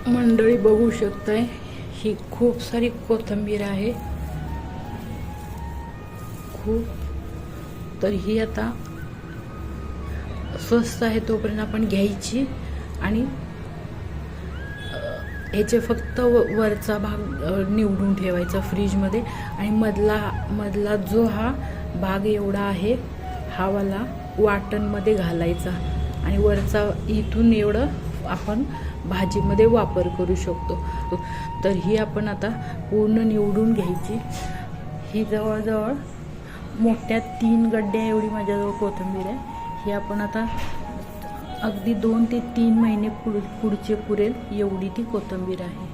मंडळी बघू शकताय, ही खूप सारी कोथिंबीर आहे, खूप. तर ही आता स्वस्त आहे तोपर्यंत आपण घ्यायची आणि ह्याचे फक्त वरचा भाग निवडून ठेवायचा फ्रीजमध्ये आणि मधला जो हा भाग एवढा आहे हा वाला वाटणमध्ये घालायचा आणि वरचा इथून एवढं आपण भाजीमध्ये वापर करू शकतो. तर ही आपण आता पूर्ण निवडून घ्यायची. ही जवळजवळ मोठ्या 3 गड्ड्या एवढी माझ्याजवळ कोथिंबीर आहे. ही आपण आता अगदी 2 ते 3 महिने पुढचे पुरेल एवढी ती कोथिंबीर आहे.